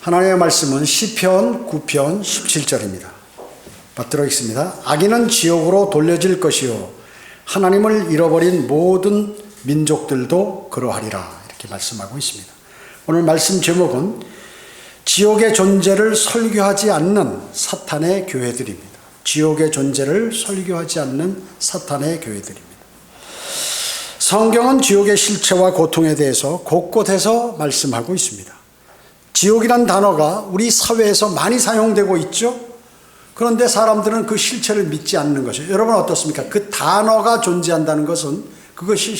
하나님의 말씀은 시편 9편 17절입니다. 받들어 읽습니다. 악인은 지옥으로 돌려질 것이요 하나님을 잃어버린 모든 민족들도 그러하리라. 이렇게 말씀하고 있습니다. 오늘 말씀 제목은 지옥의 존재를 설교하지 않는 사탄의 교회들입니다. 지옥의 존재를 설교하지 않는 사탄의 교회들입니다. 성경은 지옥의 실체와 고통에 대해서 곳곳에서 말씀하고 있습니다. 지옥이란 단어가 우리 사회에서 많이 사용되고 있죠. 그런데 사람들은 그 실체를 믿지 않는 것이에요. 여러분 어떻습니까? 그 단어가 존재한다는 것은 그것이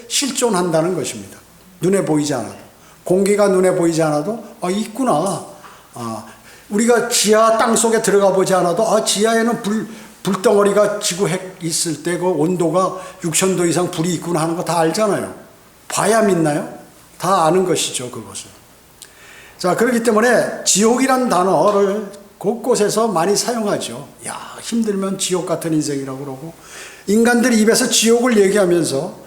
실존한다는 것입니다. 눈에 보이지 않아도, 공기가 눈에 보이지 않아도 있구나. 우리가 지하 땅속에 들어가 보지 않아도 지하에는 불덩어리가 지구핵 있을 때 그 온도가 6000도 이상 불이 있구나 하는 거 다 알잖아요. 봐야 믿나요? 다 아는 것이죠, 그것을. 자, 그렇기 때문에 지옥이란 단어를 곳곳에서 많이 사용하죠. 야, 힘들면 지옥 같은 인생이라고 그러고, 인간들이 입에서 지옥을 얘기하면서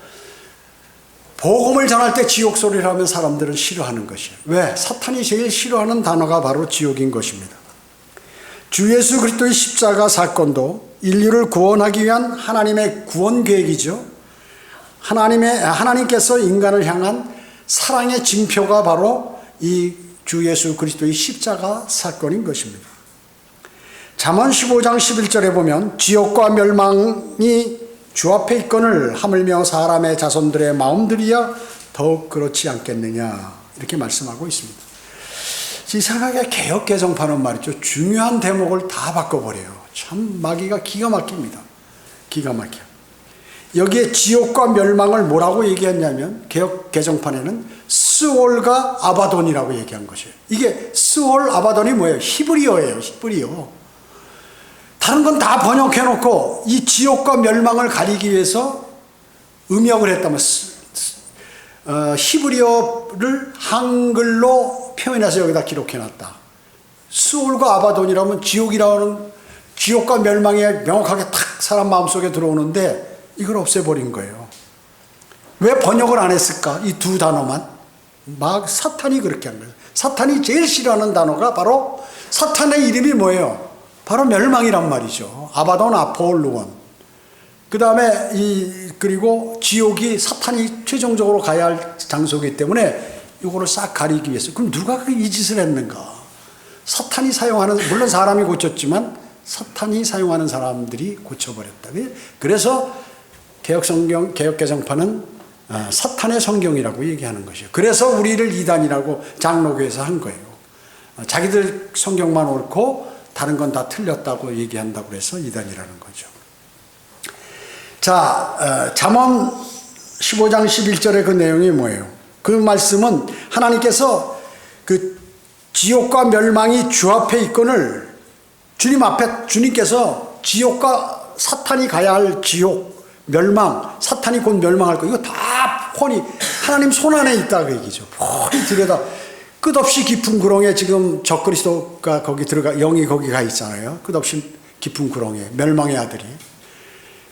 복음을 전할 때 지옥 소리를 하면 사람들은 싫어하는 것이에요. 왜? 사탄이 제일 싫어하는 단어가 바로 지옥인 것입니다. 주 예수 그리스도의 십자가 사건도 인류를 구원하기 위한 하나님의 구원 계획이죠. 하나님께서 인간을 향한 사랑의 징표가 바로 이 주 예수 그리스도의 십자가 사건인 것입니다. 잠언 15장 11절에 보면 지옥과 멸망이 주 앞에 있거늘 하물며 사람의 자손들의 마음들이야 더욱 그렇지 않겠느냐, 이렇게 말씀하고 있습니다. 이상하게 개혁 개정파는 말이죠, 중요한 대목을 다 바꿔버려요. 참 마귀가 기가 막힙니다. 기가 막혀. 여기에 지옥과 멸망을 뭐라고 얘기했냐면 개혁 개정판에는 스올과 아바돈이라고 얘기한 것이에요. 이게 스올 아바돈이 뭐예요? 히브리어예요. 히브리어. 다른 건 다 번역해놓고 이 지옥과 멸망을 가리기 위해서 음역을 했다면 히브리어를 한글로 표현해서 여기다 기록해놨다. 스올과 아바돈이라면 지옥과 멸망이 명확하게 탁 사람 마음속에 들어오는데 이걸 없애버린 거예요. 왜 번역을 안 했을까? 이 두 단어만. 막 사탄이 그렇게 한 거예요. 사탄이 제일 싫어하는 단어가 바로, 사탄의 이름이 뭐예요? 바로 멸망이란 말이죠. 아바돈, 아폴루온. 그 다음에 그리고 지옥이 사탄이 최종적으로 가야 할 장소이기 때문에 이거를 싹 가리기 위해서. 그럼 누가 이 짓을 했는가? 사탄이 사용하는, 물론 사람이 고쳤지만 사탄이 사용하는 사람들이 고쳐버렸다. 그래서 개혁개정파는 사탄의 성경이라고 얘기하는 것이에요. 그래서 우리를 이단이라고 장로교에서 한 거예요. 자기들 성경만 옳고 다른 건 다 틀렸다고 얘기한다고 해서 이단이라는 거죠. 자, 잠언 15장 11절의 그 내용이 뭐예요? 그 말씀은 하나님께서 그 지옥과 멸망이 주 앞에 있거늘, 주님께서 지옥과 사탄이 가야 할 지옥, 멸망, 사탄이 곧 멸망할 거, 이거 다 폰이 하나님 손 안에 있다 그 얘기죠. 폰이 들여다 끝없이 깊은 구렁에 지금 적그리스도가 거기 영이 거기 가 있잖아요. 끝없이 깊은 구렁에 멸망의 아들이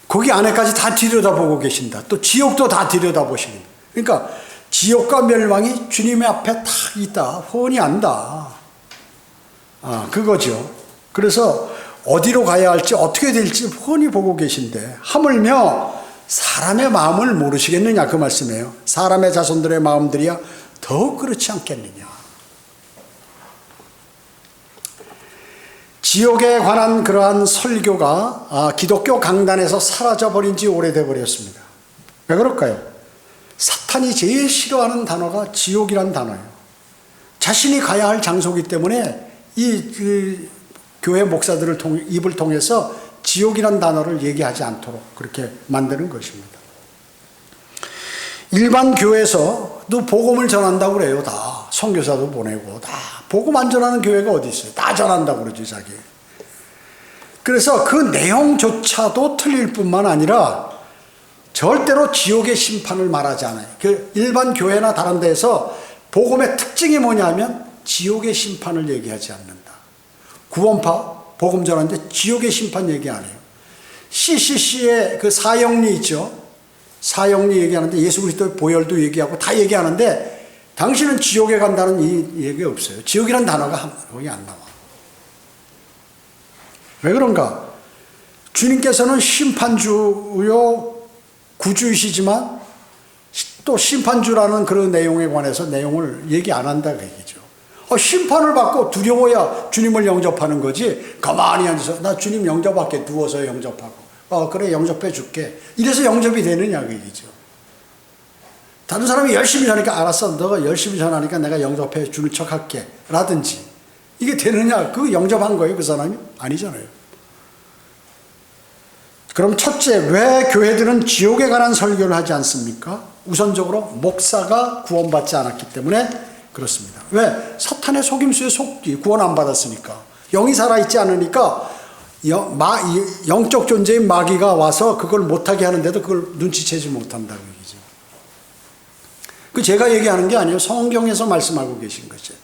거기 안에까지 다 들여다보고 계신다. 또 지옥도 다 들여다보시는. 그러니까 지옥과 멸망이 주님의 앞에 다 있다. 훤히 안다. 그거죠. 그래서 어디로 가야 할지 어떻게 될지 훤히 보고 계신데, 하물며 사람의 마음을 모르시겠느냐, 그 말씀이에요. 사람의 자손들의 마음들이야 더욱 그렇지 않겠느냐. 지옥에 관한 그러한 설교가 기독교 강단에서 사라져버린 지 오래돼 버렸습니다. 왜 그럴까요? 사탄이 제일 싫어하는 단어가 지옥이란 단어예요. 자신이 가야 할 장소이기 때문에 교회 목사들을 입을 통해서 지옥이란 단어를 얘기하지 않도록 그렇게 만드는 것입니다. 일반 교회에서도 복음을 전한다고 그래요. 다 선교사도 보내고 다 복음 안 전하는 교회가 어디 있어요? 다 전한다고 그러죠, 자기. 그래서 그 내용조차도 틀릴 뿐만 아니라 절대로 지옥의 심판을 말하지 않아요. 그 일반 교회나 다른 데에서 복음의 특징이 뭐냐면 지옥의 심판을 얘기하지 않는다. 구원파 복음 전하는데 지옥의 심판 얘기 안 해요. CCC의 그 사형리 있죠. 사형리 얘기하는데 예수 그리스도의 보혈도 얘기하고 다 얘기하는데 당신은 지옥에 간다는 이 얘기 없어요. 지옥이란 단어가 거기 안 나와. 왜 그런가? 주님께서는 심판주요 구주이시지만 또 심판주라는 그런 내용에 관해서 내용을 얘기 안 한다 그 얘기죠. 심판을 받고 두려워야 주님을 영접하는 거지. 가만히 앉아서 나 주님 영접할게, 누워서 영접하고. 그래 영접해 줄게. 이래서 영접이 되느냐 그 얘기죠. 다른 사람이 열심히 하니까 알았어, 너가 열심히 전하니까 내가 영접해 주는 척 할게 라든지 이게 되느냐? 그 영접한 거예요 그 사람이? 아니잖아요. 그럼 첫째, 왜 교회들은 지옥에 관한 설교를 하지 않습니까? 우선적으로 목사가 구원받지 않았기 때문에 그렇습니다. 왜? 사탄의 속임수에 속지, 구원 안 받았으니까. 영이 살아있지 않으니까 영적 존재인 마귀가 와서 그걸 못하게 하는데도 그걸 눈치채지 못한다고 얘기죠. 그 제가 얘기하는 게 아니에요. 성경에서 말씀하고 계신 것이에요.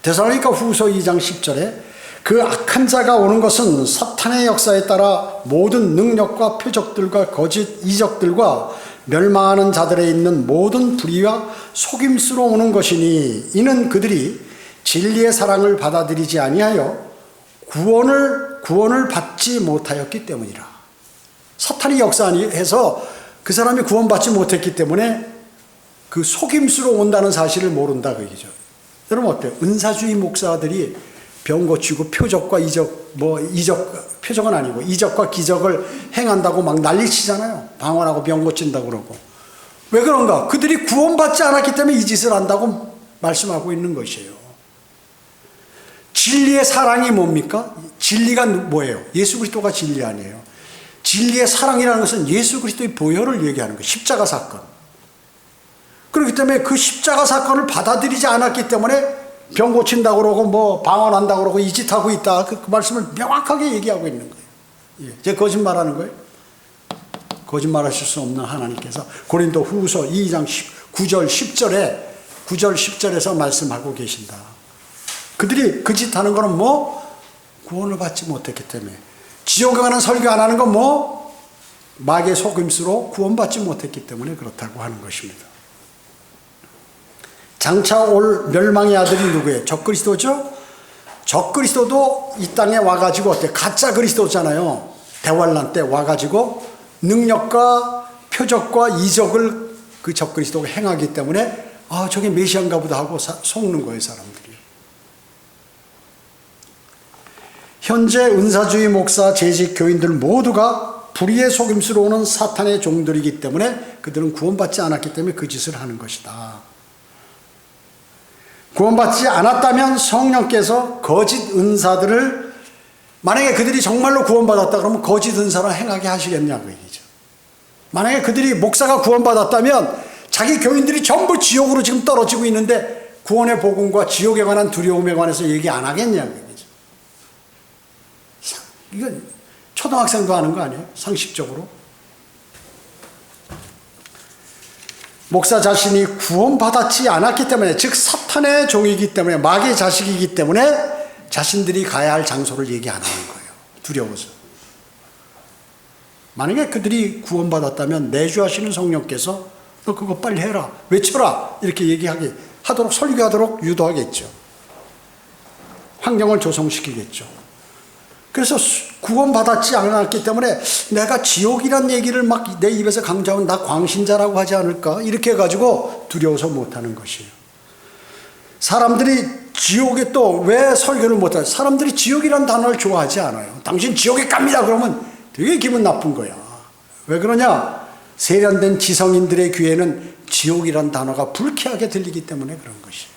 데살로니가 후서 2장 10절에 그 악한 자가 오는 것은 사탄의 역사에 따라 모든 능력과 표적들과 거짓 이적들과 멸망하는 자들에 있는 모든 불의와 속임수로 오는 것이니 이는 그들이 진리의 사랑을 받아들이지 아니하여 구원을 받지 못하였기 때문이라. 사탄이 역사해서 그 사람이 구원받지 못했기 때문에 그 속임수로 온다는 사실을 모른다 그 얘기죠. 여러분 어때요? 은사주의 목사들이 병 고치고 표적과 표적은 아니고 이적과 기적을 행한다고 막 난리치잖아요. 방언하고 병 고친다고 그러고. 왜 그런가? 그들이 구원받지 않았기 때문에 이 짓을 한다고 말씀하고 있는 것이에요. 진리의 사랑이 뭡니까? 진리가 뭐예요? 예수 그리스도가 진리 아니에요. 진리의 사랑이라는 것은 예수 그리스도의 보혈을 얘기하는 거예요. 십자가 사건. 그렇기 때문에 그 십자가 사건을 받아들이지 않았기 때문에 병 고친다고 그러고 방언한다고 그러고 이 짓 하고 있다. 그 말씀을 명확하게 얘기하고 있는 거예요. 제가 거짓말하는 거예요? 거짓말하실 수 없는 하나님께서 고린도 후서 2장 9절 10절에서 말씀하고 계신다. 그들이 그 짓 하는 거는 구원을 받지 못했기 때문에. 지옥에 가는 설교 안 하는 건 마귀의 속임수로 구원받지 못했기 때문에 그렇다고 하는 것입니다. 장차 올 멸망의 아들이 누구예요? 적그리스도죠? 적그리스도도 이 땅에 와가지고 가짜 그리스도잖아요. 대환란 때 와가지고 능력과 표적과 이적을 그 적그리스도가 행하기 때문에 저게 메시아인가 보다 하고 속는 거예요 사람들이. 현재 은사주의 목사, 재직, 교인들 모두가 불의의 속임수로 오는 사탄의 종들이기 때문에 그들은 구원받지 않았기 때문에 그 짓을 하는 것이다. 구원받지 않았다면 성령께서 거짓 은사들을 만약에 그들이 정말로 구원받았다 그러면 거짓 은사를 행하게 하시겠냐고 얘기죠. 만약에 그들이 목사가 구원받았다면 자기 교인들이 전부 지옥으로 지금 떨어지고 있는데 구원의 복음과 지옥에 관한 두려움에 관해서 얘기 안 하겠냐고 얘기죠. 이건 초등학생도 하는 거 아니에요? 상식적으로. 목사 자신이 구원받았지 않았기 때문에, 즉 사탄의 종이기 때문에, 마귀의 자식이기 때문에 자신들이 가야 할 장소를 얘기 안 하는 거예요. 두려워서. 만약에 그들이 구원받았다면 내주하시는 성령께서 너 그거 빨리 해라, 외쳐라 이렇게 얘기하게 하도록, 설교하도록 유도하겠죠. 환경을 조성시키겠죠. 그래서 구원받았지 않았기 때문에 내가 지옥이란 얘기를 막 내 입에서 강조하면 나 광신자라고 하지 않을까 이렇게 해가지고 두려워서 못하는 것이에요. 사람들이 지옥에 또 왜 설교를 못해요? 사람들이 지옥이란 단어를 좋아하지 않아요. 당신 지옥에 갑니다 그러면 되게 기분 나쁜 거야. 왜 그러냐? 세련된 지성인들의 귀에는 지옥이란 단어가 불쾌하게 들리기 때문에 그런 것이에요.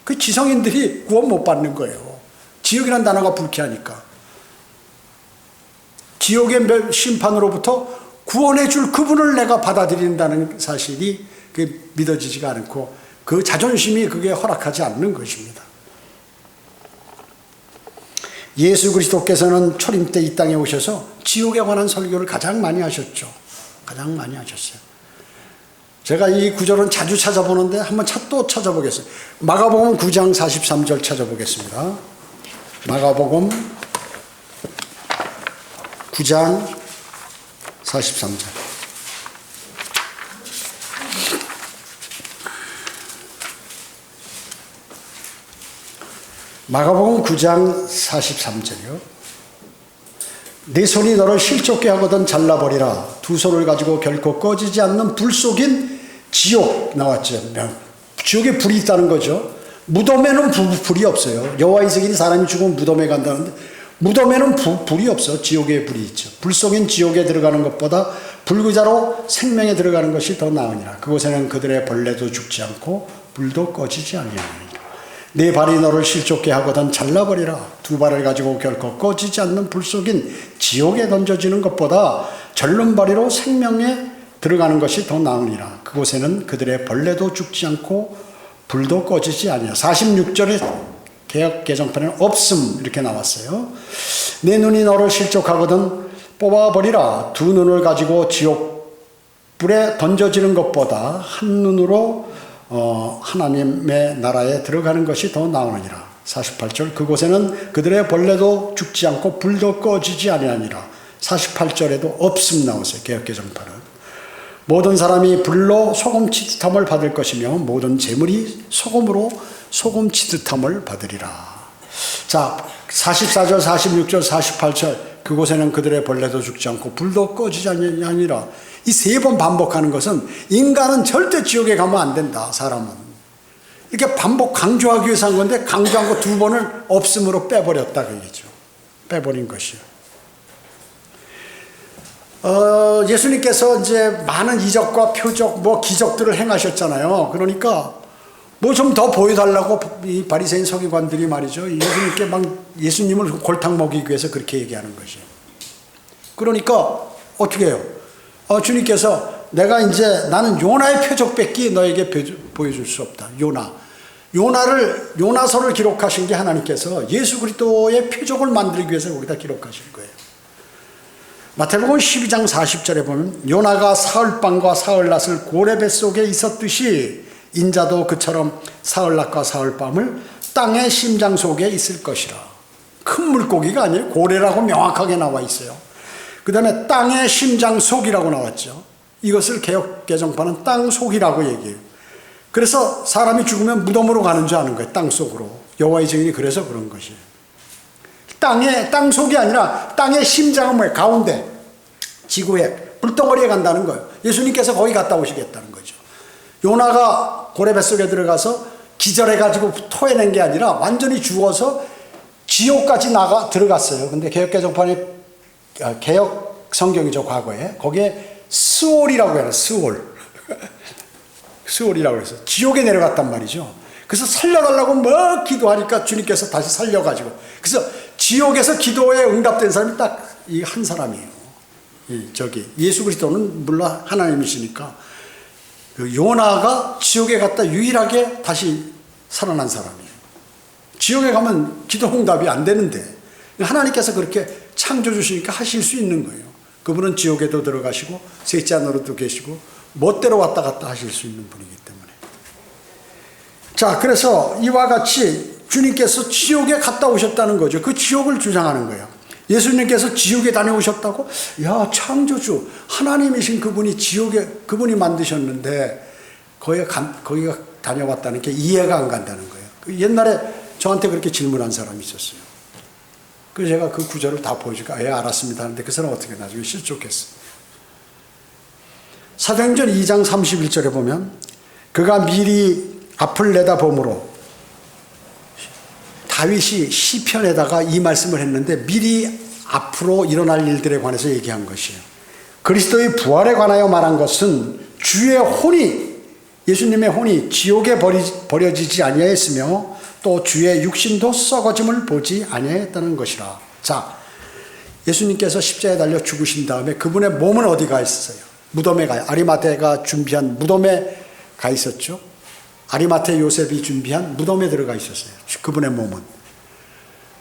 그 지성인들이 구원 못 받는 거예요. 지옥이란 단어가 불쾌하니까. 지옥의 심판으로부터 구원해 줄 그분을 내가 받아들인다는 사실이 믿어지지가 않고 그 자존심이 그게 허락하지 않는 것입니다. 예수 그리스도께서는 초림 때 이 땅에 오셔서 지옥에 관한 설교를 가장 많이 하셨죠. 가장 많이 하셨어요. 제가 이 구절은 자주 찾아보는데 한번 또 찾아보겠어요. 마가복음 9장 43절 찾아보겠습니다. 마가복음 9장 43절. 마가복음 9장 43절이요. 내 손이 너를 실족게 하거든 잘라버리라. 두 손을 가지고 결코 꺼지지 않는 불 속인 지옥 나왔죠. 지옥에 불이 있다는 거죠. 무덤에는 불이 없어요. 여호와의 증인이 사람이 죽으면 무덤에 간다는데 무덤에는 불이 없어. 지옥에 불이 있죠. 불 속인 지옥에 들어가는 것보다 불구자로 생명에 들어가는 것이 더 나으니라. 그곳에는 그들의 벌레도 죽지 않고 불도 꺼지지 아니하니라. 네 발이 너를 실족게 하거든 잘라버리라. 두 발을 가지고 결코 꺼지지 않는 불 속인 지옥에 던져지는 것보다 절름발이로 생명에 들어가는 것이 더 나으니라. 그곳에는 그들의 벌레도 죽지 않고 불도 꺼지지 아니하라. 46절에 개역 개정판에는 없음 이렇게 나왔어요. 내 눈이 너를 실족하거든 뽑아버리라. 두 눈을 가지고 지옥불에 던져지는 것보다 한 눈으로 하나님의 나라에 들어가는 것이 더 나으니라. 48절 그곳에는 그들의 벌레도 죽지 않고 불도 꺼지지 아니하니라. 48절에도 없음 나오세요. 개역개정판은. 모든 사람이 불로 소금 치듯함을 받을 것이며 모든 재물이 소금으로 소금 치듯함을 받으리라. 자, 44절, 46절, 48절 그곳에는 그들의 벌레도 죽지 않고 불도 꺼지지 아니하니라. 이 세 번 반복하는 것은 인간은 절대 지옥에 가면 안 된다. 사람은 이렇게 반복 강조하기 위해서 한 건데 강조한 거 두 번을 없음으로 빼버렸다 그 얘기죠. 빼버린 것이요. 예수님께서 이제 많은 이적과 표적, 기적들을 행하셨잖아요. 그러니까 뭐 좀 더 보여달라고 이 바리새인 서기관들이 말이죠. 예수님께 막 예수님을 골탕 먹이기 위해서 그렇게 얘기하는 것이에요. 그러니까 어떻게 해요? 주님께서 나는 요나의 표적밖에 너에게 보여줄 수 없다. 요나서를 기록하신 게 하나님께서 예수 그리스도의 표적을 만들기 위해서 거기다 기록하신 거예요. 마태복음 12장 40절에 보면 요나가 사흘밤과 사흘낮을 고래 뱃속에 있었듯이 인자도 그처럼 사흘낮과 사흘밤을 땅의 심장 속에 있을 것이라. 큰 물고기가 아니에요. 고래라고 명확하게 나와 있어요. 그 다음에 땅의 심장 속이라고 나왔죠. 이것을 개역개정판은 땅 속이라고 얘기해요. 그래서 사람이 죽으면 무덤으로 가는 줄 아는 거예요. 땅 속으로. 여호와의 증인이 그래서 그런 것이에요. 땅 속이 아니라 땅의 심장은 뭐예요? 가운데 지구에 불덩어리에 간다는 거예요. 예수님께서 거기 갔다 오시겠다는 거죠. 요나가 고래 뱃속에 들어가서 기절해가지고 토해낸 게 아니라 완전히 죽어서 지옥까지 들어갔어요. 근데 개역개정판에 개역 성경이죠. 과거에 거기에 스올이라고 해요. 스올이라고 해서 지옥에 내려갔단 말이죠. 그래서 살려달라고 기도하니까 주님께서 다시 살려가지고 그래서 지옥에서 기도에 응답된 사람이 딱 이 한 사람이에요. 예수 그리스도는 물론 하나님이시니까 그 요나가 지옥에 갔다 유일하게 다시 살아난 사람이에요. 지옥에 가면 기도 응답이 안 되는데 하나님께서 그렇게 창조 주시니까 하실 수 있는 거예요. 그분은 지옥에도 들어가시고 셋째 하늘에도 계시고 멋대로 왔다 갔다 하실 수 있는 분이기 때문에. 자, 그래서 이와 같이 주님께서 지옥에 갔다 오셨다는 거죠. 그 지옥을 주장하는 거예요. 예수님께서 지옥에 다녀오셨다고? 야, 창조주 하나님이신 그분이 그분이 만드셨는데 거기가 다녀왔다는 게 이해가 안 간다는 거예요. 옛날에 저한테 그렇게 질문한 사람이 있었어요. 그래서 제가 그 구절을 다 보여주니까 알았습니다 하는데 그 사람 어떻게 나중에 실족했어요. 사도행전 2장 31절에 보면 그가 미리 앞을 내다보므로 다윗이 시편에다가 이 말씀을 했는데 미리 앞으로 일어날 일들에 관해서 얘기한 것이에요. 그리스도의 부활에 관하여 말한 것은 주의 혼이 예수님의 혼이 지옥에 버려지지 아니하였으며 또 주의 육신도 썩어짐을 보지 아니하였다는 것이라. 자, 예수님께서 십자가에 달려 죽으신 다음에 그분의 몸은 어디 가 있었어요? 무덤에 가요. 아리마테가 준비한 무덤에 가 있었죠. 아리마테 요셉이 준비한 무덤에 들어가 있었어요. 그분의 몸은.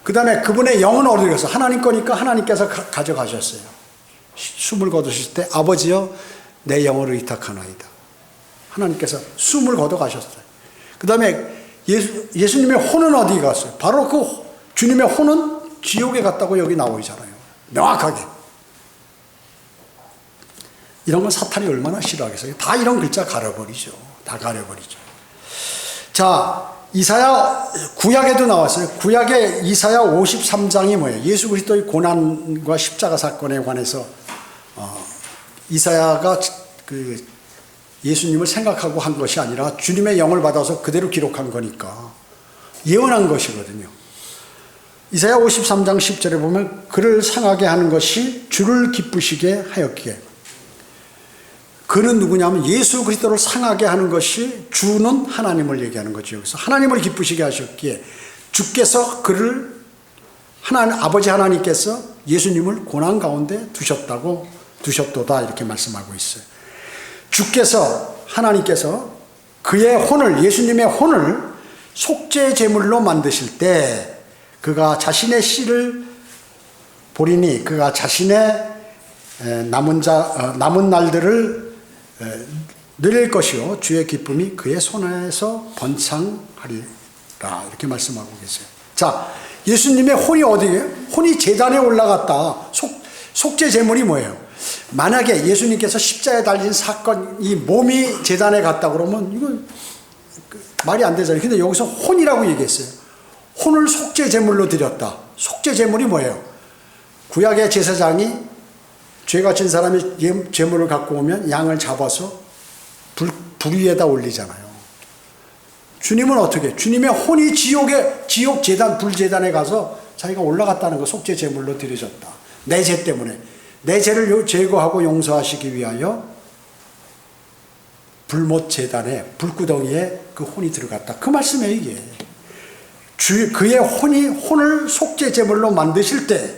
그 다음에 그분의 영은 어디 갔어요? 하나님 거니까 하나님께서 가져가셨어요. 숨을 거두실 때 아버지여 내 영을 의탁하나이다. 하나님께서 숨을 거둬 가셨어요. 그 다음에 예수님의 혼은 어디 갔어요? 바로 그 주님의 혼은 지옥에 갔다고 여기 나오잖아요. 명확하게. 이런 건 사탄이 얼마나 싫어하겠어요. 다 이런 글자 가려버리죠. 다 가려버리죠. 자, 이사야 구약에도 나왔어요. 구약의 이사야 53장이 뭐예요? 예수 그리스도의 고난과 십자가 사건에 관해서 이사야가 그 예수님을 생각하고 한 것이 아니라 주님의 영을 받아서 그대로 기록한 거니까 예언한 것이거든요. 이사야 53장 10절에 보면 그를 상하게 하는 것이 주를 기쁘시게 하였기에, 그는 누구냐면 예수 그리스도를 상하게 하는 것이, 주는 하나님을 얘기하는 거죠. 여기서 하나님을 기쁘시게 하셨기에 주께서 그를, 아버지 하나님께서 예수님을 고난 가운데 두셨도다 이렇게 말씀하고 있어요. 주께서, 하나님께서 그의 혼을, 예수님의 혼을 속죄 제물로 만드실 때 그가 자신의 씨를 보리니 그가 자신의 남은 날들을 누릴 것이요 주의 기쁨이 그의 손에서 번창하리라 이렇게 말씀하고 계세요. 자, 예수님의 혼이 어디에요? 혼이 제단에 올라갔다. 속죄 제물이 뭐예요? 만약에 예수님께서 십자가에 달린 사건이 몸이 제단에 갔다 그러면 이건 말이 안 되잖아요. 근데 여기서 혼이라고 얘기했어요. 혼을 속죄 제물로 드렸다. 속죄 제물이 뭐예요? 구약의 제사장이 죄가 진 사람이 제물을 갖고 오면 양을 잡아서 불 위에다 올리잖아요. 주님은 어떻게? 주님의 혼이 지옥 제단, 불제단에 가서 자기가 올라갔다는 거 속죄 제물로 드려졌다. 내 죄 때문에. 내 죄를 제거하고 용서하시기 위하여 불못 제단에, 불구덩이에 그 혼이 들어갔다. 그 말씀이에요, 이게. 그의 혼을 속죄 제물로 만드실 때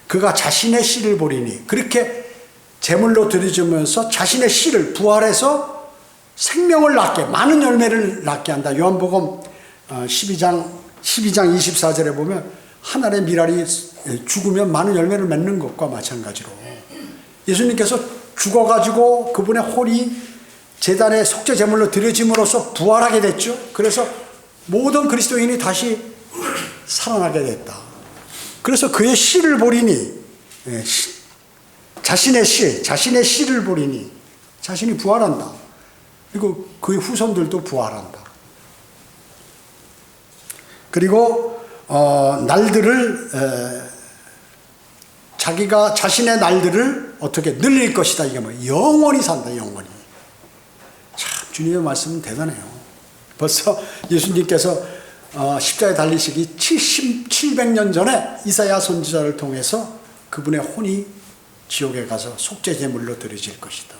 그가 자신의 씨를 보리니, 그렇게 제물로 드려주면서 자신의 씨를 부활해서 생명을 낳게, 많은 열매를 낳게 한다. 요한복음 12장 24절에 보면 한 알의 밀알이 죽으면 많은 열매를 맺는 것과 마찬가지로 예수님께서 죽어가지고 그분의 혼이 제단에 속죄 제물로 드려짐으로써 부활하게 됐죠. 그래서 모든 그리스도인이 다시 살아나게 됐다. 그래서 그의 씨를 보리니, 자신의 씨를 보리니 자신이 부활한다. 그리고 그의 후손들도 부활한다. 그리고 날들을 자기가 자신의 날들을 어떻게 늘릴 것이다. 이게 뭐 영원히 산다. 영원히. 참 주님의 말씀은 대단해요. 벌써 예수님께서 십자가에 달리시기 700년 전에 이사야 선지자를 통해서 그분의 혼이 지옥에 가서 속죄 제물로 드려질 것이다.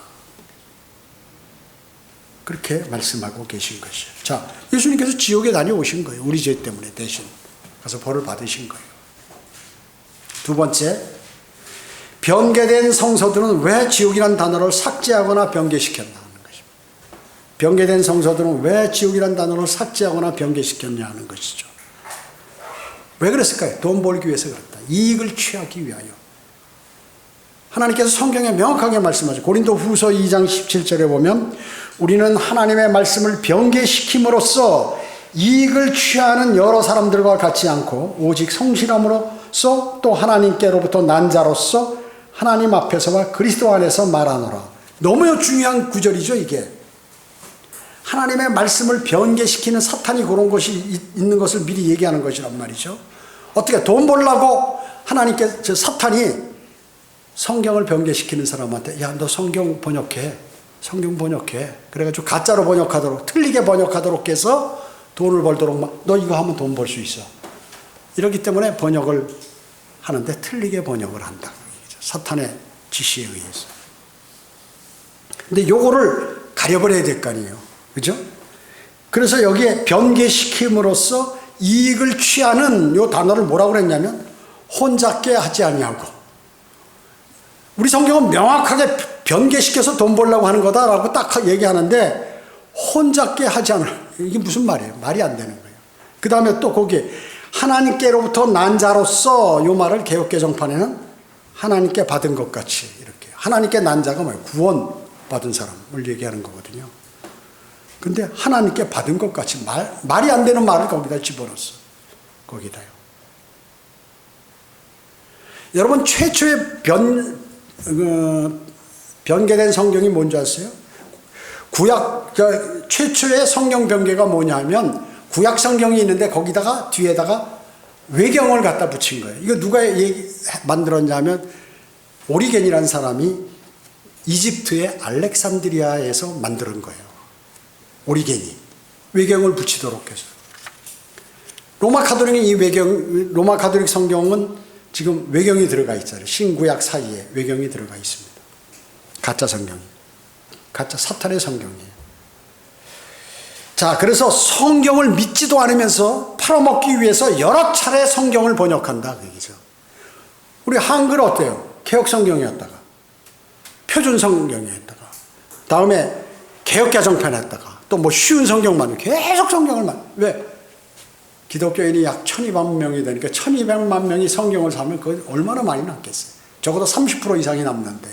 그렇게 말씀하고 계신 것이에요. 자, 예수님께서 지옥에 다녀오신 거예요. 우리 죄 때문에 대신 가서 벌을 받으신 거예요. 두 번째, 변개된 성서들은 왜 지옥이라는 단어를 삭제하거나 변개시켰나? 변개된 성서들은 왜 지옥이라는 단어를 삭제하거나 변개시켰냐 하는 것이죠. 왜 그랬을까요? 돈 벌기 위해서 그랬다. 이익을 취하기 위하여. 하나님께서 성경에 명확하게 말씀하죠. 고린도 후서 2장 17절에 보면 우리는 하나님의 말씀을 변개시킴으로써 이익을 취하는 여러 사람들과 같지 않고 오직 성실함으로써 또 하나님께로부터 난 자로서 하나님 앞에서와 그리스도 안에서 말하노라. 너무 중요한 구절이죠, 이게. 하나님의 말씀을 변개시키는 사탄이 그런 것이 있는 것을 미리 얘기하는 것이란 말이죠. 어떻게 돈 벌려고 사탄이 성경을 변개시키는 사람한테 야, 너 성경 번역해. 그래가지고 가짜로 번역하도록, 틀리게 번역하도록 해서 돈을 벌도록 너 이거 하면 돈 벌 수 있어. 이렇기 때문에 번역을 하는데 틀리게 번역을 한다. 사탄의 지시에 의해서. 근데 요거를 가려버려야 될 거 아니에요. 그죠? 그래서 여기에 변개시킴으로써 이익을 취하는 요 단어를 뭐라고 그랬냐면 혼잡게 하지 아니하고, 우리 성경은 명확하게 변개시켜서 돈 벌려고 하는 거다라고 딱 얘기하는데 혼잡게 하지 않을, 이게 무슨 말이에요? 말이 안 되는 거예요. 그 다음에 또 거기에 하나님께로부터 난 자로서, 요 말을 개역개정판에는 하나님께 받은 것 같이, 이렇게 하나님께 난 자가 뭐예요? 구원 받은 사람을 얘기하는 거거든요. 근데 하나님께 받은 것 같이 말이 안 되는 말을 거기다 집어넣었어. 거기다요. 여러분, 최초의 변개된 성경이 뭔지 아세요? 최초의 성경 변개가 뭐냐면 구약 성경이 있는데 거기다가 뒤에다가 외경을 갖다 붙인 거예요. 이거 누가 만들었냐면 오리겐이라는 사람이 이집트의 알렉산드리아에서 만든 거예요. 오리겐이 외경을 붙이도록 해서. 로마 가톨릭 성경은 지금 외경이 들어가 있잖아요. 신구약 사이에 외경이 들어가 있습니다. 가짜 성경이. 가짜 사탄의 성경이에요. 자, 그래서 성경을 믿지도 않으면서 팔아먹기 위해서 여러 차례 성경을 번역한다 그 얘기죠. 우리 한글 어때요? 개혁 성경이었다가 표준 성경이었다가 다음에 개혁 개정판 했다가 또 뭐 쉬운 성경만 계속 성경을 왜? 기독교인이 약 1200만 명이 되니까 1200만 명이 성경을 사면 그 얼마나 많이 남겠어요? 적어도 30% 이상이 남는데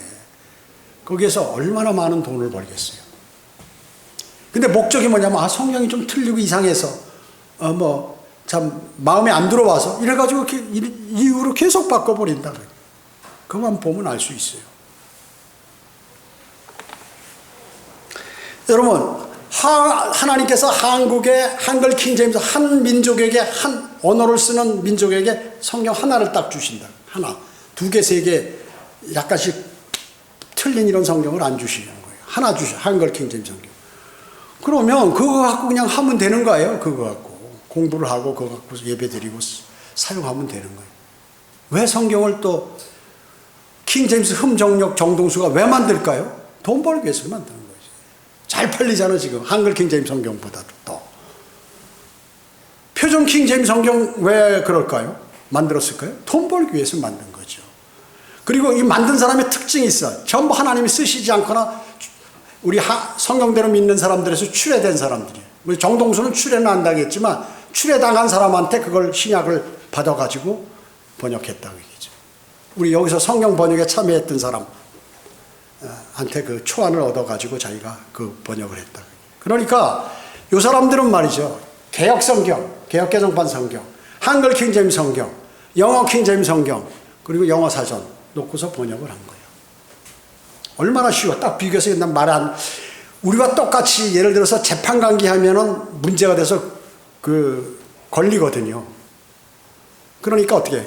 거기에서 얼마나 많은 돈을 벌겠어요? 근데 목적이 뭐냐면 성경이 좀 틀리고 이상해서 참 마음에 안 들어와서 이래가지고 이유로 계속 바꿔버린다. 그만 보면 알 수 있어요. 여러분, 하나님께서 한국의 한글 킹제임스 한 민족에게 한 언어를 쓰는 민족에게 성경 하나를 딱 주신다. 하나, 두 개, 세 개 약간씩 틀린 이런 성경을 안 주시는 거예요. 하나 한글 킹제임스 성경. 그러면 그거 갖고 그냥 하면 되는 거예요. 그거 갖고 공부를 하고 그거 갖고 예배 드리고 사용하면 되는 거예요. 왜 성경을 또 킹제임스 흠정력 정동수가 왜 만들까요? 돈 벌기 위해서 만드는 거예요. 잘 팔리잖아 지금 한글 킹제임스 성경보다도 더. 표준 킹제임스 성경 왜 그럴까요? 만들었을까요? 돈 벌기 위해서 만든 거죠. 그리고 이 만든 사람의 특징이 있어. 전부 하나님이 쓰시지 않거나 우리 성경대로 믿는 사람들에서 출애된 사람들이에요. 우리 정동수는 출애는 안 당했지만 출애당한 사람한테 그걸 신약을 받아가지고 번역했다고 얘기죠. 우리 여기서 성경 번역에 참여했던 사람 한테 그 초안을 얻어가지고 자기가 그 번역을 했다. 그러니까 이 사람들은 말이죠. 개혁 성경, 개혁 개정판 성경, 한글 킹제임스 성경, 영어 킹제임스 성경, 그리고 영어 사전 놓고서 번역을 한 거예요. 얼마나 쉬워. 딱 비교해서 난 우리와 똑같이 예를 들어서 재판 관계하면은 문제가 돼서 걸리거든요. 그러니까 어떻게 해?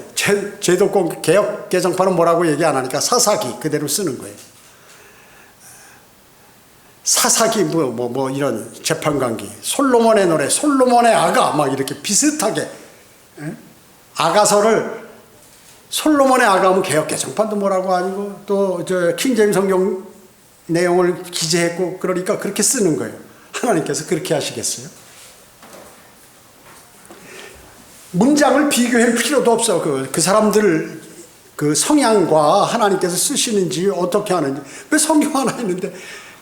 제도권 개혁 개정판은 뭐라고 얘기 안 하니까 사사기 그대로 쓰는 거예요. 사사기 이런 재판 관계, 솔로몬의 노래, 솔로몬의 아가 막 이렇게 비슷하게 아가서를 솔로몬의 아가면 개혁 개정판도 뭐라고 아니고 또 킹제임스 성경 내용을 기재했고 그러니까 그렇게 쓰는 거예요. 하나님께서 그렇게 하시겠어요? 문장을 비교할 필요도 없어. 그 사람들 그 성향과 하나님께서 쓰시는지 어떻게 하는지. 왜 성경 하나 있는데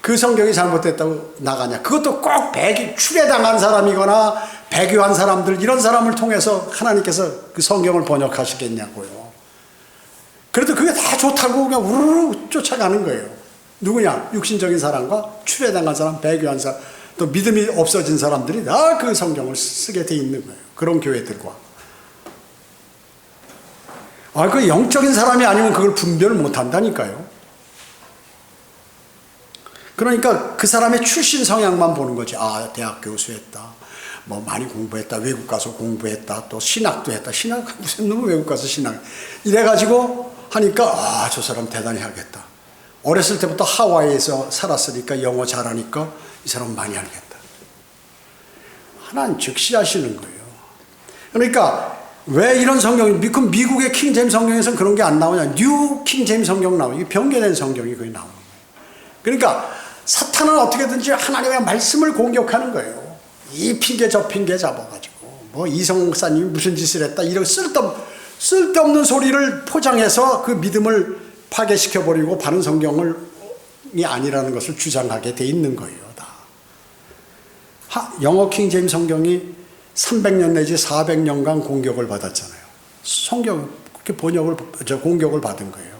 그 성경이 잘못됐다고 나가냐. 그것도 꼭 출애당한 사람이거나 배교한 사람들 이런 사람을 통해서 하나님께서 그 성경을 번역하시겠냐고요. 그래도 그게 다 좋다고 그냥 우르르 쫓아가는 거예요. 누구냐? 육신적인 사람과 출애당한 사람, 배교한 사람, 또 믿음이 없어진 사람들이 다 그 성경을 쓰게 돼 있는 거예요. 그런 교회들과. 그 영적인 사람이 아니면 그걸 분별을 못 한다니까요. 그러니까 그 사람의 출신 성향만 보는 거지. 대학 교수했다. 많이 공부했다. 외국 가서 공부했다. 또 신학도 했다. 신학 무슨 놈 외국 가서 신학. 이래가지고 하니까 저 사람 대단히 하겠다. 어렸을 때부터 하와이에서 살았으니까 영어 잘하니까 이 사람 많이 알겠다. 하나님 즉시하시는 거예요. 그러니까 왜 이런 성경이 미국의 킹제임스 성경에서는 그런 게 안 나오냐. 뉴 킹제임스 성경 나오고 이게 변개된 성경이 거의 나오는 거예요. 그러니까 사탄은 어떻게든지 하나님의 말씀을 공격하는 거예요. 이 핑계 저 핑계 잡아가지고 이성 목사님이 무슨 짓을 했다 이런 쓸데없는 소리를 포장해서 그 믿음을 파괴시켜버리고 바른 성경이 아니라는 것을 주장하게 돼 있는 거예요. 다. 영어 킹제임스 성경이 300년 내지 400년간 공격을 받았잖아요. 그렇게 공격을 받은 거예요.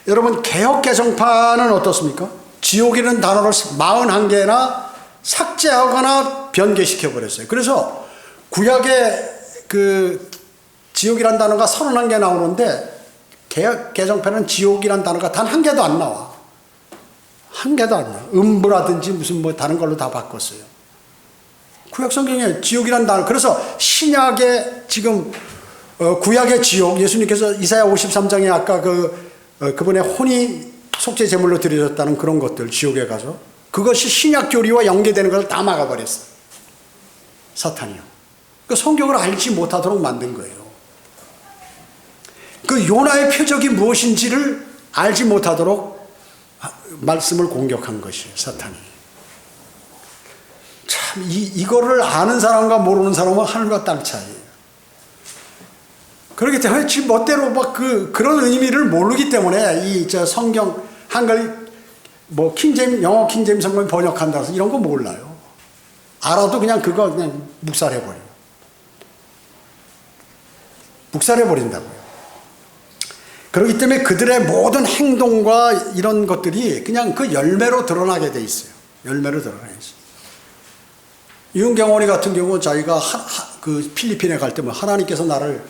여러분 개혁 개정판은 어떻습니까? 지옥이라는 단어를 41개나 삭제하거나 변개시켜 버렸어요. 그래서 구약에 지옥이라는 단어가 31개 나오는데 개혁 개정판은 지옥이라는 단어가 단 한 개도 안 나와. 한 개도 안 나와. 음부라든지 무슨 다른 걸로 다 바꿨어요. 구약 성경에 지옥이란 단어. 그래서 신약의 지금 구약의 지옥, 예수님께서 이사야 53장에 아까 그분의 혼이 속죄 제물로 드려졌다는 그런 것들, 지옥에 가서 그것이 신약 교리와 연계되는 걸 다 막아버렸어요. 사탄이요. 그 성경을 알지 못하도록 만든 거예요. 그 요나의 표적이 무엇인지를 알지 못하도록 말씀을 공격한 것이에요, 사탄이. 참, 이거를 아는 사람과 모르는 사람은 하늘과 땅 차이예요. 그렇기 때문에 지금 멋대로 막 그런 의미를 모르기 때문에 성경, 한글, 영어 킹제임 성경 번역한다고 해서 이런 거 몰라요. 알아도 그냥 그거 그냥 묵살해버려요. 묵살해버린다고요. 그렇기 때문에 그들의 모든 행동과 이런 것들이 그냥 그 열매로 드러나게 돼 있어요. 열매로 드러나게 있어요. 이은경 어머니 같은 경우는 자기가 그 필리핀에 갈 때면 하나님께서 나를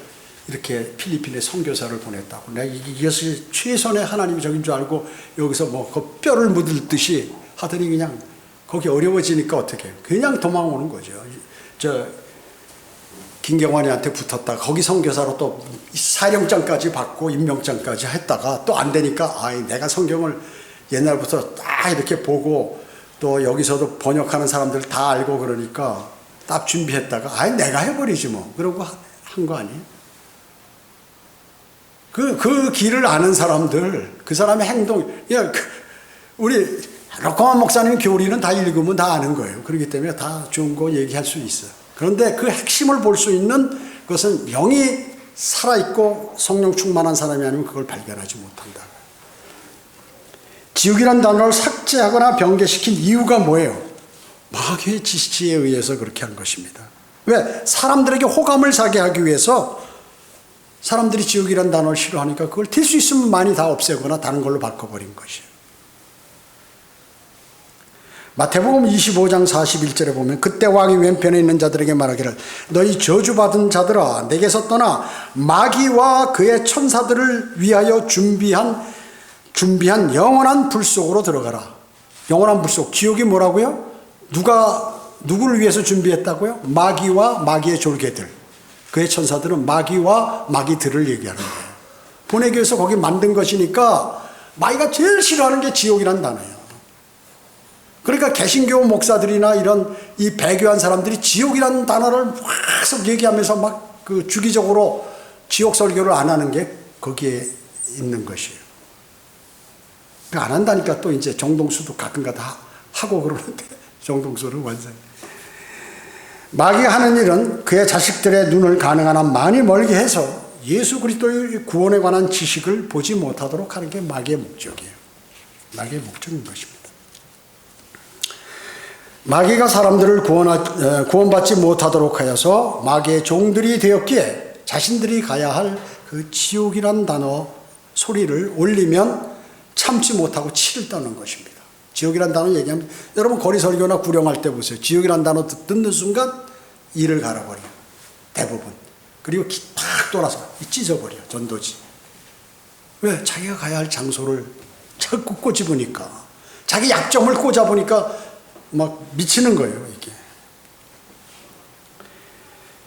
이렇게 필리핀에 선교사를 보냈다고. 내가 이것이 최선의 하나님이 적인 줄 알고 여기서 그 뼈를 묻을 듯이 하더니 그냥 거기 어려워지니까 어떻게 그냥 도망오는 거죠. 김경환이한테 붙었다가 거기 선교사로 또 사령장까지 받고 임명장까지 했다가 또 안 되니까 내가 성경을 옛날부터 딱 이렇게 보고 또 여기서도 번역하는 사람들 다 알고 그러니까 딱 준비했다가 내가 해버리지 뭐 그러고 한 거 아니에요? 그 길을 아는 사람들, 그 사람의 행동, 우리 로커만 목사님 교리는 다 읽으면 다 아는 거예요. 그렇기 때문에 다 좋은 거 얘기할 수 있어요. 그런데 그 핵심을 볼 수 있는 것은 영이 살아있고 성령 충만한 사람이 아니면 그걸 발견하지 못한다. 지옥이라는 단어를 삭제하거나 변개시킨 이유가 뭐예요? 마귀의 지시에 의해서 그렇게 한 것입니다. 왜? 사람들에게 호감을 사게 하기 위해서 사람들이 지옥이라는 단어를 싫어하니까 그걸 될 수 있으면 많이 다 없애거나 다른 걸로 바꿔버린 것이에요. 마태복음 25장 41절에 보면 그때 왕이 왼편에 있는 자들에게 말하기를 너희 저주받은 자들아 내게서 떠나 마귀와 그의 천사들을 위하여 준비한 영원한 불 속으로 들어가라. 영원한 불 속. 지옥이 뭐라고요? 누구를 위해서 준비했다고요? 마귀와 마귀의 졸개들. 그의 천사들은 마귀와 마귀들을 얘기하는 거예요. 보내기 위해서 거기 만든 것이니까 마귀가 제일 싫어하는 게 지옥이라는 단어예요. 그러니까 개신교 목사들이나 이런 이 배교한 사람들이 지옥이라는 단어를 계속 얘기하면서 막 주기적으로 지옥 설교를 안 하는 게 거기에 있는 것이에요. 안 한다니까 또 이제 정동수도 가끔가다 하고 그러는데 정동수는 완전히. 마귀가 하는 일은 그의 자식들의 눈을 가능한 한 많이 멀게 해서 예수 그리스도의 구원에 관한 지식을 보지 못하도록 하는 게 마귀의 목적이에요. 마귀의 목적인 것입니다. 마귀가 사람들을 구원받지 못하도록 하여서 마귀의 종들이 되었기에 자신들이 가야 할 그 지옥이란 단어 소리를 올리면 참지 못하고 치를 떠는 것입니다. 지옥이란 단어 얘기하면 여러분 거리 설교나 구령할 때 보세요. 지옥이란 단어 듣는 순간 이를 갈아버려요. 대부분. 그리고 팍 돌아서 찢어버려요. 전도지. 왜? 자기가 가야 할 장소를 자꾸 꼬집으니까. 자기 약점을 꽂아보니까 막 미치는 거예요. 이게.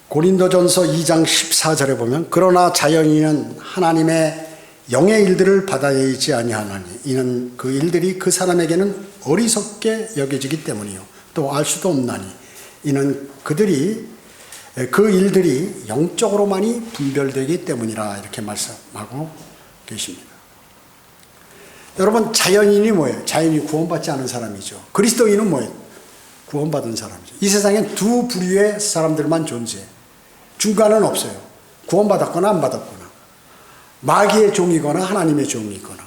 고린도전서 2장 14절에 보면 그러나 자연인은 하나님의 영의 일들을 받아야지 아니하나니 이는 그 일들이 그 사람에게는 어리석게 여겨지기 때문이요 또 알 수도 없나니 이는 그 일들이 영적으로만이 분별되기 때문이라 이렇게 말씀하고 계십니다. 여러분 자연인이 뭐예요? 자연인이 구원받지 않은 사람이죠. 그리스도인은 뭐예요? 구원받은 사람이죠. 이 세상엔 두 부류의 사람들만 존재해요. 중간은 없어요. 구원받았거나 안 받았거나 마귀의 종이거나 하나님의 종이거나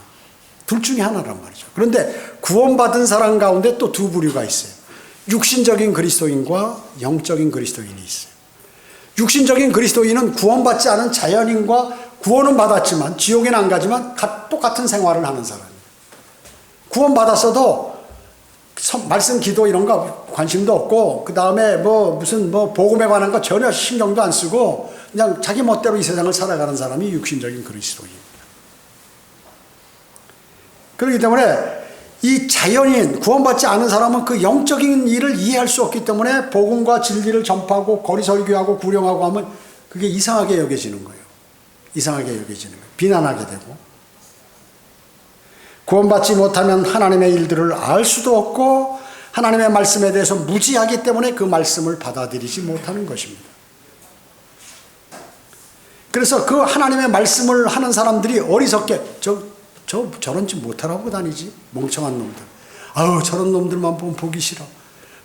둘 중에 하나란 말이죠. 그런데 구원받은 사람 가운데 또 두 부류가 있어요. 육신적인 그리스도인과 영적인 그리스도인이 있어요. 육신적인 그리스도인은 구원받지 않은 자연인과 구원은 받았지만 지옥에는 안 가지만 똑같은 생활을 하는 사람이에요. 구원받았어도 말씀 기도 이런 거 관심도 없고 그 다음에 무슨 복음에 관한 거 전혀 신경도 안 쓰고 그냥 자기 멋대로 이 세상을 살아가는 사람이 육신적인 그리스도인입니다. 그렇기 때문에 이 자연인, 구원받지 않은 사람은 그 영적인 일을 이해할 수 없기 때문에 복음과 진리를 전파하고 거리 설교하고 구령하고 하면 그게 이상하게 여겨지는 거예요. 이상하게 여겨지는 거예요. 비난하게 되고. 구원받지 못하면 하나님의 일들을 알 수도 없고 하나님의 말씀에 대해서 무지하기 때문에 그 말씀을 받아들이지 못하는 것입니다. 그래서 그 하나님의 말씀을 하는 사람들이 어리석게 저런 짓 못하라고 다니지 멍청한 놈들. 아유 저런 놈들만 보면 보기 싫어.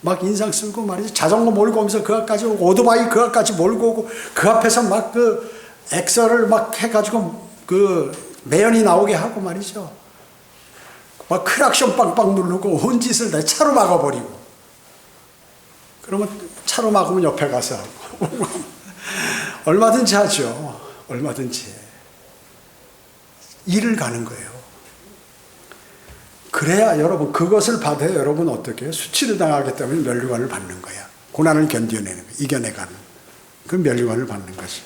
막 인상 쓰고 말이지. 자전거 몰고 오면서 그 앞까지 오고 오토바이 그 앞까지 몰고 오고 그 앞에서 막 그 엑셀을 막 해가지고 그 매연이 나오게 하고 말이죠. 막 크락션 빵빵 누르고 온 짓을 내 차로 막아버리고. 그러면 차로 막으면 옆에 가서 하고. 얼마든지 하죠. 얼마든지. 일을 가는 거예요. 그래야 여러분 그것을 받아야 여러분 어떻게 해요? 수치를 당하기 때문에 면류관을 받는 거야. 고난을 견뎌내는 거야. 이겨내가는. 그 면류관을 받는 것이.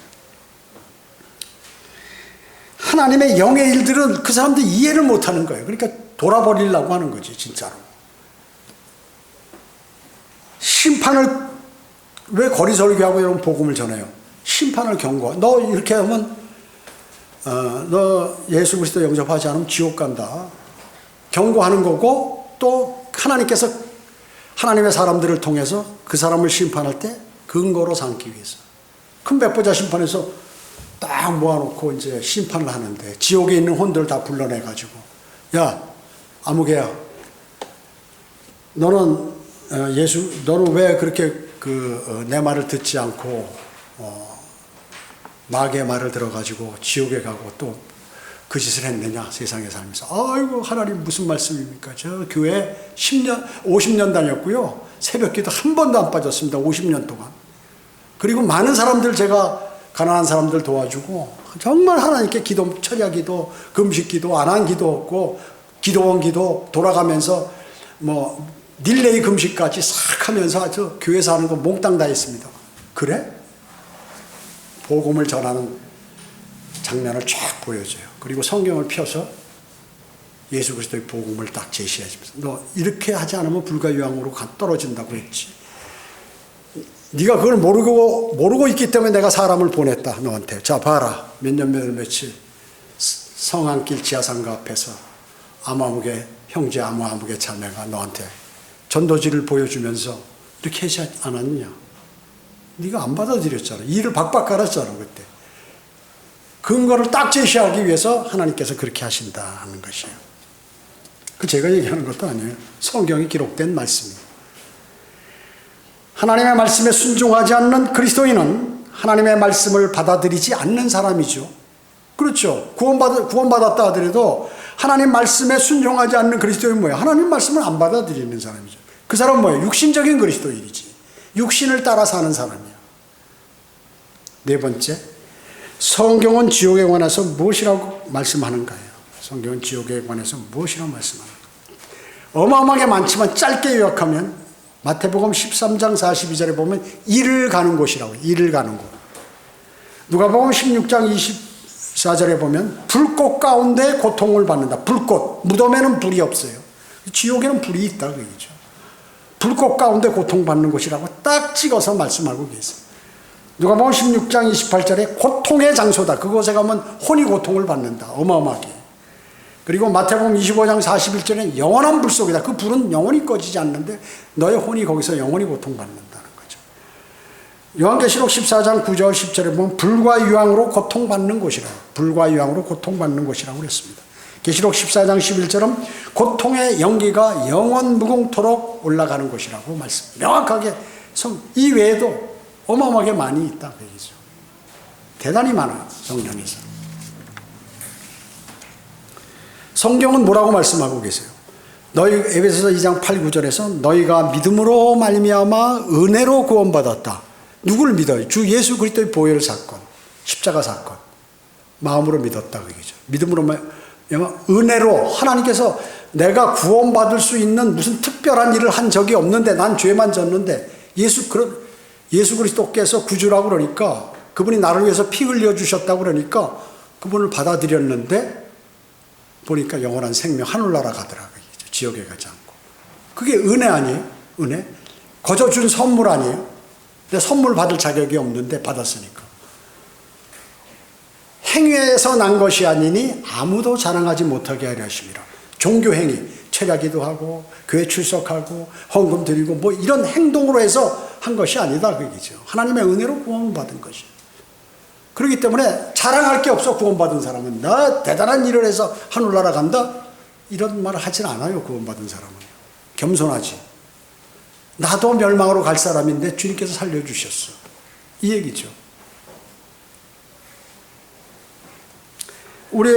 하나님의 영의 일들은 그 사람들이 이해를 못하는 거예요. 그러니까 돌아버리려고 하는 거지 진짜로. 심판을 왜 거리 설교하고 여러분 복음을 전해요? 심판을 경고. 너 이렇게 하면 너 예수 그리스도 영접하지 않으면 지옥 간다. 경고하는 거고 또 하나님께서 하나님의 사람들을 통해서 그 사람을 심판할 때 근거로 삼기 위해서 큰 백보자 심판에서 딱 모아놓고 이제 심판을 하는데 지옥에 있는 혼들 다 불러내가지고 야 아무개야 너는 너는 왜 그렇게 내 말을 듣지 않고 마귀의 말을 들어가지고 지옥에 가고 또 그 짓을 했느냐 세상에 살면서. 아이고 하나님 무슨 말씀입니까? 저 교회 50년 다녔고요. 새벽기도 한 번도 안 빠졌습니다. 50년 동안. 그리고 많은 사람들 제가 가난한 사람들 도와주고 정말 하나님께 기도 철야 기도 금식 기도 안 한 기도 없고 기도원 기도 돌아가면서 뭐 릴레이 금식까지 싹 하면서 저 교회 사는 거 몽땅 다 했습니다. 그래? 복음을 전하는 장면을 쫙 보여줘요. 그리고 성경을 펴서 예수 그리스도의 복음을 딱 제시해주면서 너 이렇게 하지 않으면 불가유황으로 떨어진다고 했지. 네가 그걸 모르고 있기 때문에 내가 사람을 보냈다 너한테. 자 봐라 몇 년 며칠 성안길 지하상가 앞에서 아무아무개 형제 아무아무개 자매가 너한테 전도지를 보여주면서 이렇게 하지 않았느냐. 네가 안 받아들였잖아. 이를 박박 갈았잖아 그때. 근거를 딱 제시하기 위해서 하나님께서 그렇게 하신다 하는 것이에요. 그 제가 얘기하는 것도 아니에요. 성경에 기록된 말씀이에요. 하나님의 말씀에 순종하지 않는 그리스도인은 하나님의 말씀을 받아들이지 않는 사람이죠. 그렇죠. 구원받았다 하더라도 하나님 말씀에 순종하지 않는 그리스도인은 뭐예요? 하나님 말씀을 안 받아들이는 사람이죠. 그 사람은 뭐예요? 육신적인 그리스도인이지. 육신을 따라 사는 사람이야. 네 번째, 성경은 지옥에 관해서 무엇이라고 말씀하는가요? 성경은 지옥에 관해서 무엇이라고 말씀하는가? 어마어마하게 많지만 짧게 요약하면 마태복음 13장 42절에 보면 이를 가는 곳이라고. 이를 가는 곳. 누가복음 16장 24절에 보면 불꽃 가운데 고통을 받는다. 불꽃. 무덤에는 불이 없어요. 지옥에는 불이 있다 그 얘기죠. 불꽃 가운데 고통받는 곳이라고 딱 찍어서 말씀하고 계세요. 누가복음 16장 28절에 고통의 장소다. 그곳에 가면 혼이 고통을 받는다. 어마어마하게. 그리고 마태복음 25장 41절에 영원한 불 속이다. 그 불은 영원히 꺼지지 않는데 너의 혼이 거기서 영원히 고통받는다는 거죠. 요한계시록 14장 9절 10절에 보면 불과 유황으로 고통받는 곳이라고. 불과 유황으로 고통받는 곳이라고 그랬습니다. 계시록 14장 11절은 고통의 연기가 영원 무궁토록 올라가는 곳이라고 말씀. 명확하게 이 외에도 어마어마하게 많이 있다 그 얘기죠. 대단히 많아요. 성경에서. 성경은 뭐라고 말씀하고 계세요? 너희 에베소서 2장 8, 9절에서 너희가 믿음으로 말미암아 은혜로 구원받았다. 누구를 믿어요? 주 예수 그리스도의 보혈 사건, 십자가 사건. 마음으로 믿었다 그 얘기죠. 믿음으로 말미암아 은혜로 하나님께서 내가 구원받을 수 있는 무슨 특별한 일을 한 적이 없는데 난 죄만 졌는데 예수 그리스도께서 구주라고 그러니까 그분이 나를 위해서 피 흘려주셨다고 그러니까 그분을 받아들였는데 보니까 영원한 생명 하늘나라 가더라고요. 지옥에 가지 않고. 그게 은혜 아니에요? 은혜? 거저 준 선물 아니에요? 근데 선물 받을 자격이 없는데 받았으니까. 행위에서 난 것이 아니니 아무도 자랑하지 못하게 하려 하심이라. 종교행위, 철야기도 하고 교회 출석하고 헌금 드리고 뭐 이런 행동으로 해서 한 것이 아니다 그 얘기죠. 하나님의 은혜로 구원받은 것이에요. 그렇기 때문에 자랑할 게 없어. 구원받은 사람은 나 대단한 일을 해서 하늘나라 간다 이런 말을 하진 않아요. 구원받은 사람은 겸손하지. 나도 멸망으로 갈 사람인데 주님께서 살려주셨어 이 얘기죠. 우리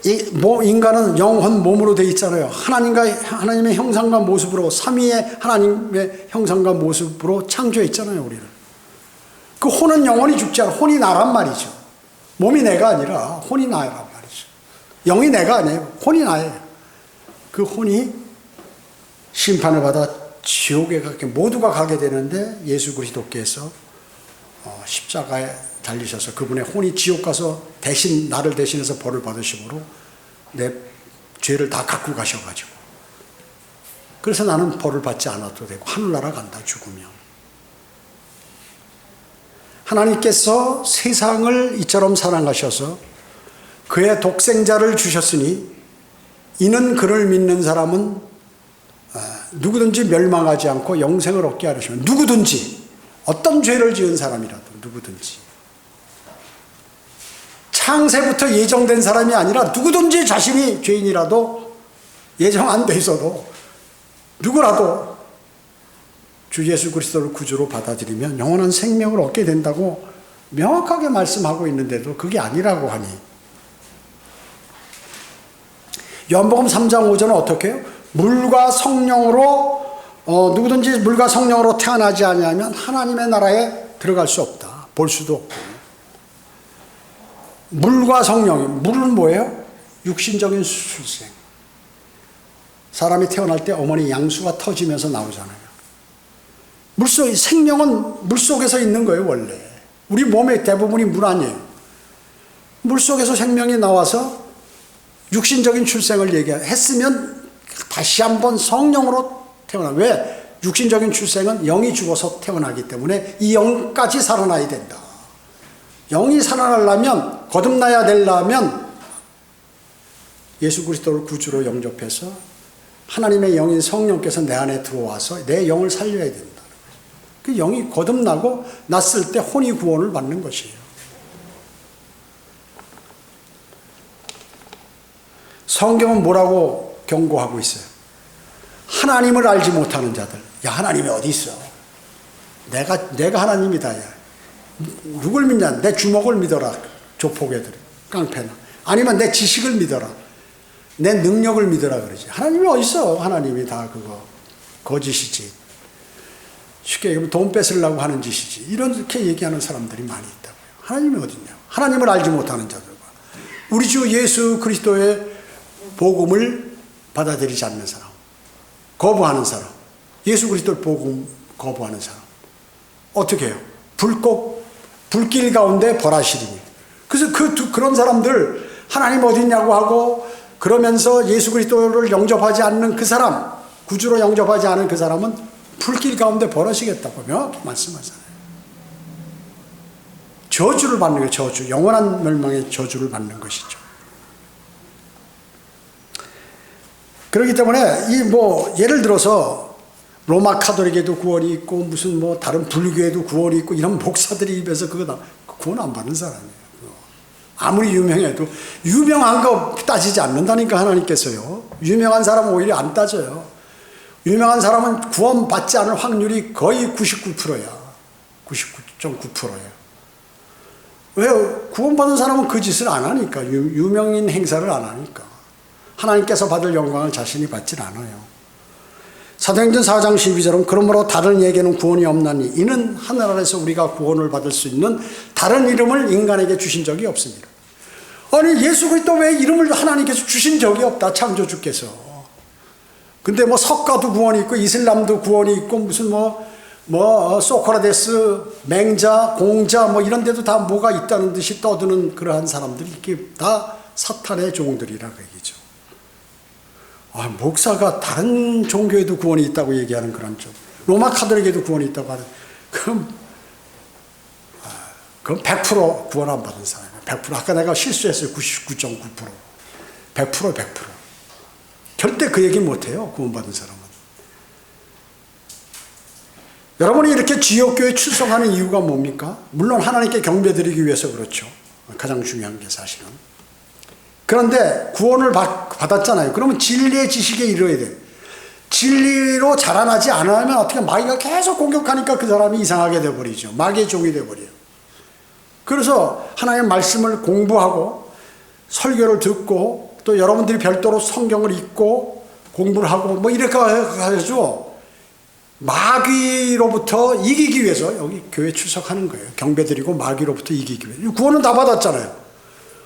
인간은 영혼 몸으로 되어 있잖아요. 하나님의 형상과 모습으로 삼위의 하나님의 형상과 모습으로 창조해 있잖아요. 우리를. 그 혼은 영원히 죽지 않아. 혼이 나란 말이죠. 몸이 내가 아니라 혼이 나란 말이죠. 영이 내가 아니에요. 혼이 나예요. 그 혼이 심판을 받아 지옥에 가게 모두가 가게 되는데 예수 그리스도께서 십자가에 달리셔서 그분의 혼이 지옥 가서 대신 나를 대신해서 벌을 받으심으로 내 죄를 다 갖고 가셔가지고 그래서 나는 벌을 받지 않아도 되고 하늘나라 간다 죽으면. 하나님께서 세상을 이처럼 사랑하셔서 그의 독생자를 주셨으니 이는 그를 믿는 사람은 누구든지 멸망하지 않고 영생을 얻게 하시면 누구든지 어떤 죄를 지은 사람이라도 누구든지 창세부터 예정된 사람이 아니라 누구든지 자신이 죄인이라도 예정 안 돼 있어도 누구라도 주 예수 그리스도를 구주로 받아들이면 영원한 생명을 얻게 된다고 명확하게 말씀하고 있는데도 그게 아니라고 하니 요한복음 3장 5절은 어떻게 해요? 물과 성령으로 누구든지 물과 성령으로 태어나지 아니하면 하나님의 나라에 들어갈 수 없다. 볼 수도 없고. 물과 성령, 물은 뭐예요? 육신적인 출생. 사람이 태어날 때 어머니 양수가 터지면서 나오잖아요. 생명은 물속에서 있는 거예요, 원래. 우리 몸의 대부분이 물 아니에요. 물속에서 생명이 나와서 육신적인 출생을 얘기했으면 다시 한번 성령으로 태어나. 왜? 육신적인 출생은 영이 죽어서 태어나기 때문에 이 영까지 살아나야 된다. 영이 살아나려면, 거듭나야 되려면 예수 그리스도를 구주로 영접해서 하나님의 영인 성령께서 내 안에 들어와서 내 영을 살려야 된다. 그 영이 거듭나고 났을 때 혼이 구원을 받는 것이에요. 성경은 뭐라고 경고하고 있어요? 하나님을 알지 못하는 자들. 야, 하나님이 어디 있어? 내가 하나님이다. 야. 누굴 믿냐? 내 주먹을 믿어라. 조폭애들, 깡패나. 아니면 내 지식을 믿어라. 내 능력을 믿어라 그러지. 하나님이 어디 있어? 하나님이 다 그거 거짓이지. 쉽게 얘기하면 돈 뺏으려고 하는 짓이지. 이렇게 얘기하는 사람들이 많이 있다고요. 하나님이 어딨냐? 하나님을 알지 못하는 자들과 우리 주 예수 그리스도의 복음을 받아들이지 않는 사람, 거부하는 사람, 예수 그리스도의 복음 거부하는 사람 어떻게 해요? 불길 가운데 벌하시리니. 그래서 그런 사람들 하나님 어디 있냐고 하고 그러면서 예수 그리스도를 영접하지 않는 그 사람, 구주로 영접하지 않은 그 사람은 불길 가운데 벌하시겠다고 명확히 말씀하잖아요. 저주를 받는 거예요. 저주. 영원한 멸망의 저주를 받는 것이죠. 그렇기 때문에 예를 들어서 로마 카톨릭에도 구원이 있고 무슨 다른 불교에도 구원이 있고 이런 목사들이 입에서 그거 구원 안 받는 사람이에요. 아무리 유명해도 유명한 거 따지지 않는다니까 하나님께서요. 유명한 사람은 오히려 안 따져요. 유명한 사람은 구원 받지 않을 확률이 거의 99%야. 99.9%야. 왜? 구원받은 사람은 그 짓을 안 하니까. 유명인 행사를 안 하니까. 하나님께서 받을 영광을 자신이 받질 않아요. 사도행전 4장 12절은 그러므로 다른 이에게는 구원이 없나니 이는 하늘 아래서 우리가 구원을 받을 수 있는 다른 이름을 인간에게 주신 적이 없습니다. 아니 예수 그리스도 왜 이름을 하나님께서 주신 적이 없다. 창조주께서. 근데 석가도 구원이 있고 이슬람도 구원이 있고 무슨 소크라테스, 맹자, 공자 이런 데도 다 뭐가 있다는 듯이 떠드는 그러한 사람들이 이게 다 사탄의 종들이라고 얘기죠. 목사가 다른 종교에도 구원이 있다고 얘기하는 그런 쪽. 로마 카톨릭에도 구원이 있다고 하는. 그건 100% 구원 안 받은 사람이에요. 100%. 아까 내가 실수했어요. 99.9%. 100%. 절대 그 얘기 못해요. 구원받은 사람은. 여러분이 이렇게 지역교회 출석하는 이유가 뭡니까? 물론 하나님께 경배드리기 위해서 그렇죠. 가장 중요한 게 사실은. 그런데 구원을 받았잖아요. 그러면 진리의 지식에 이르러야 돼요. 진리로 자라나지 않으면 어떻게 마귀가 계속 공격하니까 그 사람이 이상하게 돼버리죠. 마귀의 종이 돼버려요. 그래서 하나님의 말씀을 공부하고 설교를 듣고 또 여러분들이 별도로 성경을 읽고 공부를 하고 뭐 이렇게 해가지고 마귀로부터 이기기 위해서 여기 교회 출석하는 거예요. 경배드리고 마귀로부터 이기기 위해서. 구원은 다 받았잖아요.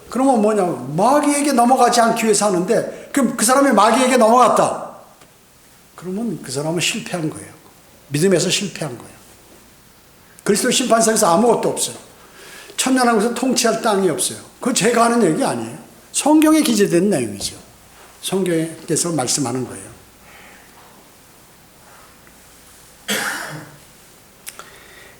그러면 뭐냐, 마귀에게 넘어가지 않기 위해서 하는데 그럼 그 사람이 마귀에게 넘어갔다. 그러면 그 사람은 실패한 거예요. 믿음에서 실패한 거예요. 그리스도 심판상에서 아무것도 없어요. 천년왕국에서 통치할 땅이 없어요. 그거 제가 하는 얘기 아니에요. 성경에 기재된 내용이죠. 성경에서 말씀하는 거예요.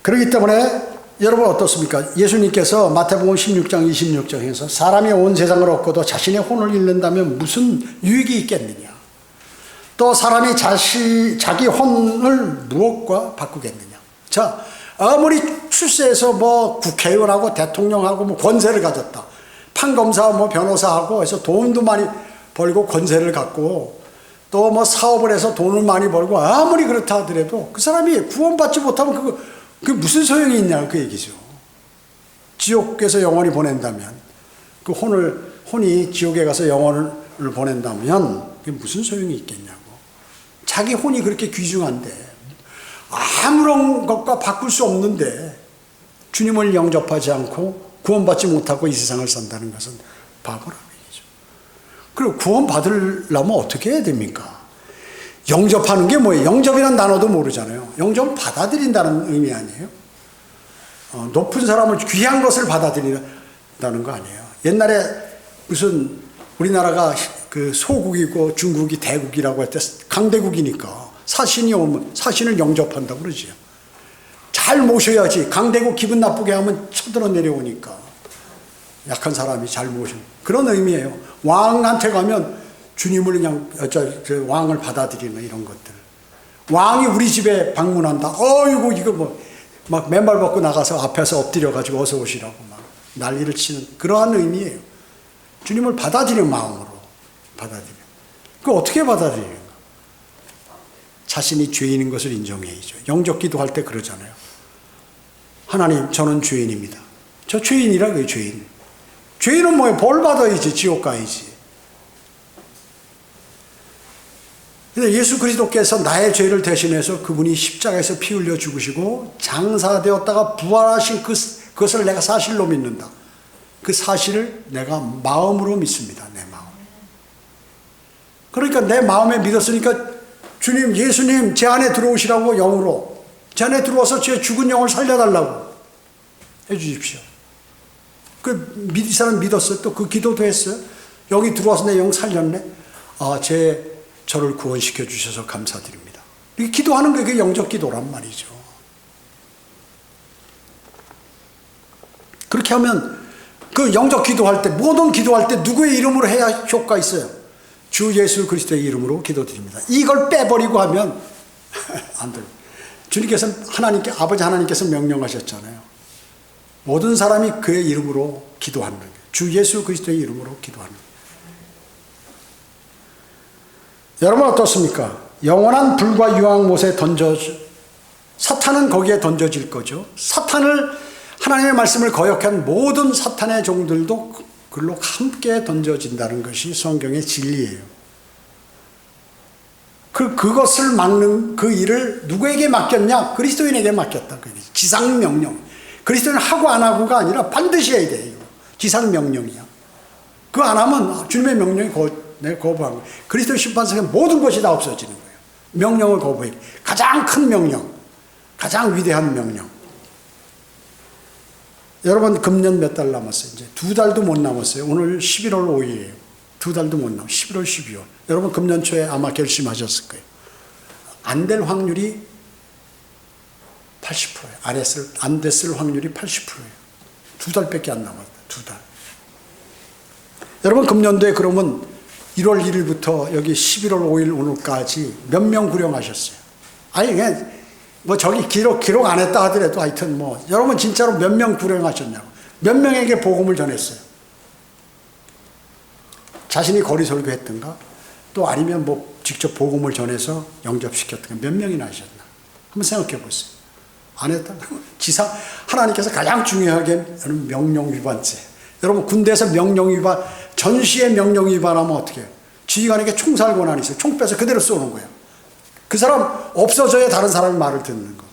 그렇기 때문에 여러분 어떻습니까? 예수님께서 마태복음 16장 26장에서 사람이 온 세상을 얻고도 자신의 혼을 잃는다면 무슨 유익이 있겠느냐. 또 사람이 자기 혼을 무엇과 바꾸겠느냐. 자, 아무리 출세해서 뭐 국회의원하고 대통령하고 뭐 권세를 가졌다. 판검사 뭐 변호사하고 해서 돈도 많이 벌고 권세를 갖고 또 뭐 사업을 해서 돈을 많이 벌고 아무리 그렇다 하더라도 그 사람이 구원받지 못하면 그게 무슨 소용이 있냐 그 얘기죠. 지옥에서 영원히 보낸다면 그 혼이 지옥에 가서 영원을 보낸다면 그게 무슨 소용이 있겠냐고. 자기 혼이 그렇게 귀중한데 아무런 것과 바꿀 수 없는데 주님을 영접하지 않고 구원받지 못하고 이 세상을 산다는 것은 바보라는 얘기죠. 그리고 구원받으려면 어떻게 해야 됩니까? 영접하는 게 뭐예요? 영접이라는 단어도 모르잖아요. 영접은 받아들인다는 의미 아니에요? 높은 사람을 귀한 것을 받아들인다는 거 아니에요? 옛날에 무슨 우리나라가 그 소국이고 중국이 대국이라고 할 때 강대국이니까 사신이 오면 사신을 영접한다고 그러죠. 잘 모셔야지. 강대국 기분 나쁘게 하면 쳐들어 내려오니까 약한 사람이 잘 모시는 그런 의미예요. 왕한테 가면 주님을 그냥 왕을 받아들이는 이런 것들. 왕이 우리 집에 방문한다. 어이구 이거 뭐 막 맨발 벗고 나가서 앞에서 엎드려 가지고 어서 오시라고 막 난리를 치는 그러한 의미예요. 주님을 받아들이는 마음으로 받아들여. 그 어떻게 받아들이는가? 자신이 죄인인 것을 인정해야죠. 영접 기도할 때 그러잖아요. 하나님, 저는 죄인입니다. 저 죄인이라고요, 죄인. 죄인은 뭐예요? 벌 받아야지, 지옥 가야지. 근데 예수 그리스도께서 나의 죄를 대신해서 그분이 십자가에서 피 흘려 죽으시고 장사되었다가 부활하신 그것을 내가 사실로 믿는다. 그 사실을 내가 마음으로 믿습니다. 내 마음. 그러니까 내 마음에 믿었으니까 주님, 예수님 제 안에 들어오시라고 영으로 제 안에 들어와서 제 죽은 영을 살려달라고 해주십시오. 이 사람 믿었어요. 또 그 기도도 했어요. 여기 들어와서 내 영 살렸네. 저를 구원시켜 주셔서 감사드립니다. 이렇게 기도하는 게 그게 영적 기도란 말이죠. 그렇게 하면 그 영적 기도할 때 모든 기도할 때 누구의 이름으로 해야 효과 있어요? 주 예수 그리스도의 이름으로 기도드립니다. 이걸 빼버리고 하면 안 돼요. 주님께서는 아버지 하나님께서 명령하셨잖아요. 모든 사람이 그의 이름으로 기도하는 거예요. 주 예수 그리스도의 이름으로 기도하는 거예요. 여러분 어떻습니까? 영원한 불과 유황못에 사탄은 거기에 던져질 거죠. 하나님의 말씀을 거역한 모든 사탄의 종들도 그걸로 함께 던져진다는 것이 성경의 진리예요. 그것을 막는 그 일을 누구에게 맡겼냐? 그리스도인에게 맡겼다. 지상명령. 그리스도인은 하고 안 하고가 아니라 반드시 해야 돼요. 지상명령이야. 그거 안 하면 주님의 명령이 내가 거부한 거예요. 그리스도 심판석에 모든 것이 다 없어지는 거예요. 명령을 거부해. 가장 큰 명령. 가장 위대한 명령. 여러분 금년 몇 달 남았어요? 이제 2달도 못 남았어요. 오늘 11월 5일이에요. 두 달도 못 나오고 11월, 12월. 여러분 금년 초에 아마 결심하셨을 거예요. 안 될 확률이 80%예요. 안 됐을 확률이 80%예요. 두 달밖에 안 남았다. 두 달. 여러분 금년도에 그러면 1월 1일부터 여기 11월 5일 오늘까지 몇 명 구령하셨어요? 아니 그냥 뭐 저기 기록 안 했다 하더라도 하여튼 뭐 여러분 진짜로 몇 명 구령하셨냐고. 몇 명에게 복음을 전했어요? 자신이 거리 설교했던가 또 아니면 뭐 직접 복음을 전해서 영접시켰던가 몇 명이나 하셨나? 한번 생각해 보세요. 안 했다? 하나님께서 가장 중요하게 명령 위반죄. 여러분 군대에서 명령 위반, 전시의 명령 위반하면 어떻게 해요? 지휘관에게 총살 권한이 있어요. 총 빼서 그대로 쏘는 거예요. 그 사람 없어져야 다른 사람의 말을 듣는 거.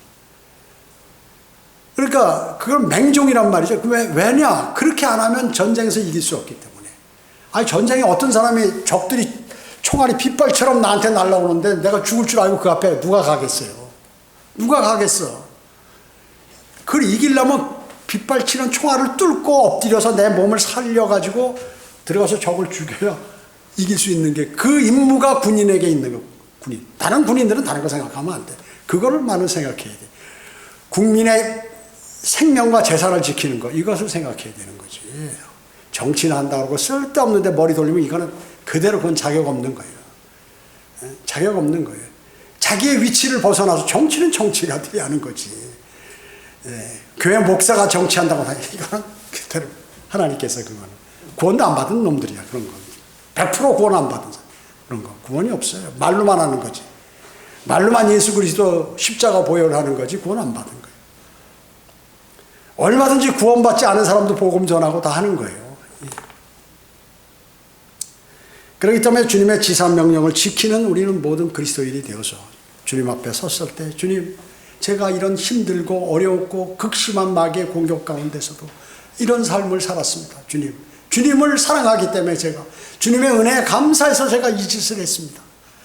그러니까 그건 맹종이란 말이죠. 왜냐? 그렇게 안 하면 전쟁에서 이길 수 없기 때문에. 아니 전쟁에 어떤 사람이 적들이 총알이 빗발처럼 나한테 날라오는데 내가 죽을 줄 알고 그 앞에 누가 가겠어요? 누가 가겠어? 그걸 이기려면 빗발치는 총알을 뚫고 엎드려서 내 몸을 살려가지고 들어가서 적을 죽여야 이길 수 있는 게 그 임무가 군인에게 있는 거. 군인. 다른 군인들은 다른 거 생각하면 안 돼. 그거를 많이 생각해야 돼. 국민의 생명과 재산을 지키는 거. 이것을 생각해야 되는 거지. 정치나 한다고 쓸데없는데 머리 돌리면 이거는 그대로 그건 자격 없는 거예요. 자격 없는 거예요. 자기의 위치를 벗어나서 정치는 정치가 돼야 하는 거지. 교회 목사가 정치한다고 하니 이거는 그대로 하나님께서 그거는 구원도 안 받은 놈들이야. 그런 거 100% 구원 안 받은 사람 그런 거 구원이 없어요. 말로만 하는 거지. 말로만 예수 그리스도 십자가 보혈을 하는 거지 구원 안 받은 거예요. 얼마든지 구원받지 않은 사람도 복음 전하고 다 하는 거예요. 그렇기 때문에 주님의 지상 명령을 지키는 우리는 모든 그리스도인이 되어서 주님 앞에 섰을 때 주님 제가 이런 힘들고 어렵고 극심한 마귀의 공격 가운데서도 이런 삶을 살았습니다. 주님을 사랑하기 때문에 제가 주님의 은혜에 감사해서 제가 이 짓을 했습니다.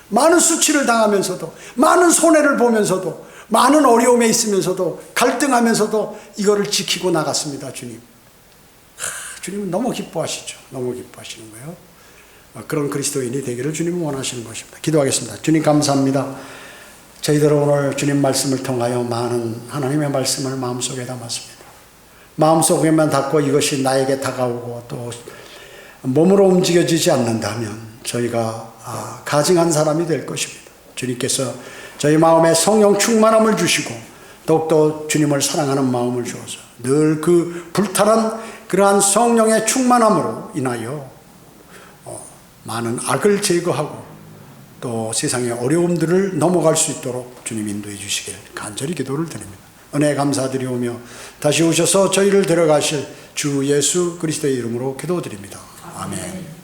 많은 수치를 당하면서도 많은 손해를 보면서도 많은 어려움에 있으면서도 갈등하면서도 이거를 지키고 나갔습니다. 주님은 너무 기뻐하시죠. 너무 기뻐하시는 거예요. 그런 그리스도인이 되기를 주님은 원하시는 것입니다. 기도하겠습니다. 주님 감사합니다. 저희들은 오늘 주님 말씀을 통하여 많은 하나님의 말씀을 마음속에 담았습니다. 마음속에만 닫고 이것이 나에게 다가오고 또 몸으로 움직여지지 않는다면 저희가 가증한 사람이 될 것입니다. 주님께서 저희 마음에 성령 충만함을 주시고 더욱더 주님을 사랑하는 마음을 주어서 늘 그 불타는 그러한 성령의 충만함으로 인하여 많은 악을 제거하고 또 세상의 어려움들을 넘어갈 수 있도록 주님 인도해 주시길 간절히 기도를 드립니다. 은혜 감사드리오며 다시 오셔서 저희를 데려가실 주 예수 그리스도의 이름으로 기도드립니다. 아멘.